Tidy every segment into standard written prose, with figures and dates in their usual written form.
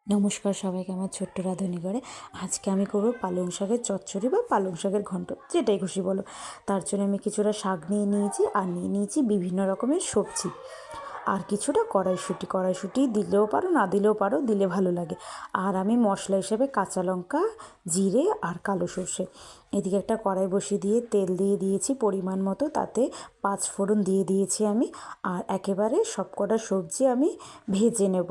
নমস্কার সবাইকে আমার ছোট্ট রাঁধুনি ঘরে। আজকে আমি করবো পালং শাকের চচ্চড়ি বা পালং শাকের ঘন্ট, যেটাই খুশি বলো। তার জন্য আমি কিছুটা শাক নিয়ে নিয়েছি আর নিয়ে নিয়েছি বিভিন্ন রকমের সবজি আর কিছুটা কড়াইশুঁটি দিলেও পারো, না দিলেও পারো, দিলে ভালো লাগে। আর আমি মশলা হিসেবে কাঁচা লঙ্কা, জিরে আর কালো সর্ষে। এদিকে একটা কড়াই বসিয়ে দিয়ে তেল দিয়ে দিয়েছি পরিমাণ মতো, তাতে 5 ফোড়ন দিয়ে দিয়েছি আমি। আর একেবারে সব কটা সবজি আমি ভেজে নেব।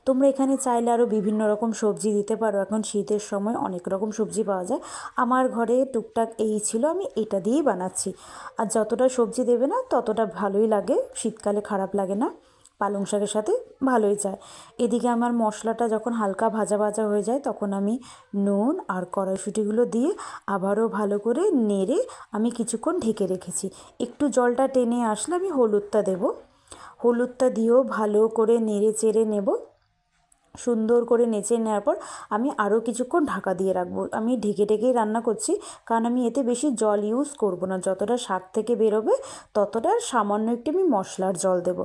তোমরা এখানে চাইলে আরও বিভিন্ন রকম সবজি দিতে পারো, এখন শীতের সময় অনেক রকম সবজি পাওয়া যায়। আমার ঘরে টুকটাক এই ছিল, আমি এটা দিয়েই বানাচ্ছি। আর যতটা সবজি দেবে না ততটা ভালোই লাগে, শীতকালে খারাপ লাগে না, পালং শাকের সাথে ভালোই যায়। এদিকে আমার মশলাটা যখন হালকা ভাজা ভাজা হয়ে যায় তখন আমি নুন আর কড়াইশুঁটিগুলো দিয়ে আবারও ভালো করে নেড়ে আমি কিছুক্ষণ ঢেকে রেখেছি। একটু জলটা টেনে আসলে আমি হলুদটা দেবো। হলুদটা দিয়েও ভালো করে নেড়ে চেড়ে নেব। সুন্দর করে নেচে নেওয়ার পর আমি আরও কিছুক্ষণ ঢাকা দিয়ে রাখবো। আমি ঢেকেই রান্না করছি, কারণ আমি এতে বেশি জল ইউজ করব না। যতটা শাক থেকে বেরোবে ততটা সামান্য একটু আমি মশলার জল দেব।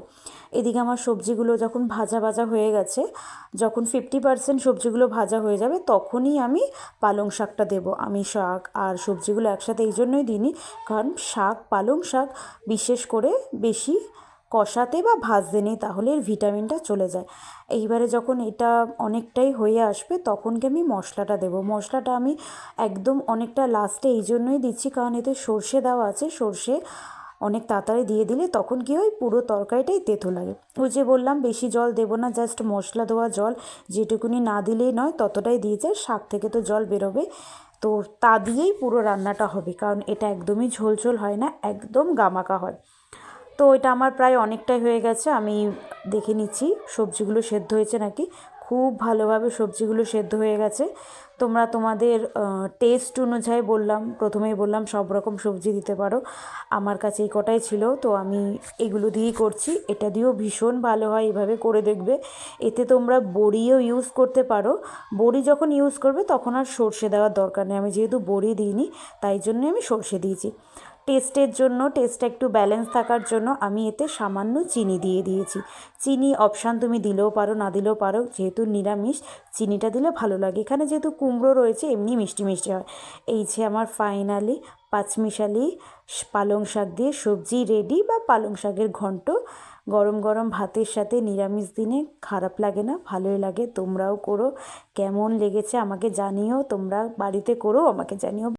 এদিকে আমার সবজিগুলো যখন ভাজা ভাজা হয়ে গেছে, যখন 50% সবজিগুলো ভাজা হয়ে যাবে তখনই আমি পালং শাকটা দেব। আমি শাক আর সবজিগুলো একসাথে এই জন্যই দিইনি, কারণ পালং শাক বিশেষ করে বেশি কষাতে বা ভাজতে নেই, তাহলে এর ভিটামিনটা চলে যায়। এইবারে যখন এটা অনেকটাই হয়ে আসবে তখন কি আমি মশলাটা দেবো। মশলাটা আমি একদম অনেকটা লাস্টে এই জন্যই দিচ্ছি, কারণ এতে সর্ষে দেওয়া আছে। সর্ষে অনেক তাড়াতাড়ি দিয়ে দিলে তখন কী হয়, পুরো তরকারিটাই তেতো লাগে। ওই যে বললাম বেশি জল দেবো না, জাস্ট মশলা দেওয়া জল যেটুকুনি না দিলেই নয় ততটাই দিয়ে যায়। শাক থেকে তো জল বেরোবে, তো তা দিয়েই পুরো রান্নাটা হবে, কারণ এটা একদমই ঝোল হয় না, একদম গামাকা হয়। তো এটা আমার প্রায় অনেকটাই হয়ে গেছে। আমি দেখে নিচ্ছি সবজিগুলো সেদ্ধ হয়েছে নাকি। খুব ভালোভাবে সবজিগুলো সেদ্ধ হয়ে গেছে। তোমরা তোমাদের টেস্ট অনুযায়ী প্রথমেই বললাম সব রকম সবজি দিতে পারো। আমার কাছে এই কটাই ছিল, তো আমি এগুলো দিয়েই করছি। এটা দিয়েও ভীষণ ভালো হয়, এভাবে করে দেখবে। এতে তোমরা বড়িও ইউজ করতে পারো। বড়ি যখন ইউজ করবে তখন আর সর্ষে দেওয়ার দরকার নেই। আমি যেহেতু বড়ি দিইনি তাই জন্য আমি সর্ষে দিয়েছি। টেস্টের জন্য, টেস্টটা একটু ব্যালেন্স থাকার জন্য আমি এতে সামান্য চিনি দিয়ে দিয়েছি। চিনি অপশান, তুমি দিলেও পারো, না দিলেও পারো, যেহেতু নিরামিষ চিনিটা দিলে ভালো লাগে। এখানে যেহেতু কুমড়ো রয়েছে এমনি মিষ্টি মিষ্টি হয়। এই যে আমার ফাইনালি পাঁচমিশালি পালং শাক দিয়ে সবজি রেডি, বা পালং শাকের ঘন্ট। গরম গরম ভাতের সাথে নিরামিষ দিনে খারাপ লাগে না, ভালোই লাগে। তোমরাও করো, কেমন লেগেছে আমাকে জানিও। তোমরা বাড়িতে করো, আমাকে জানিও।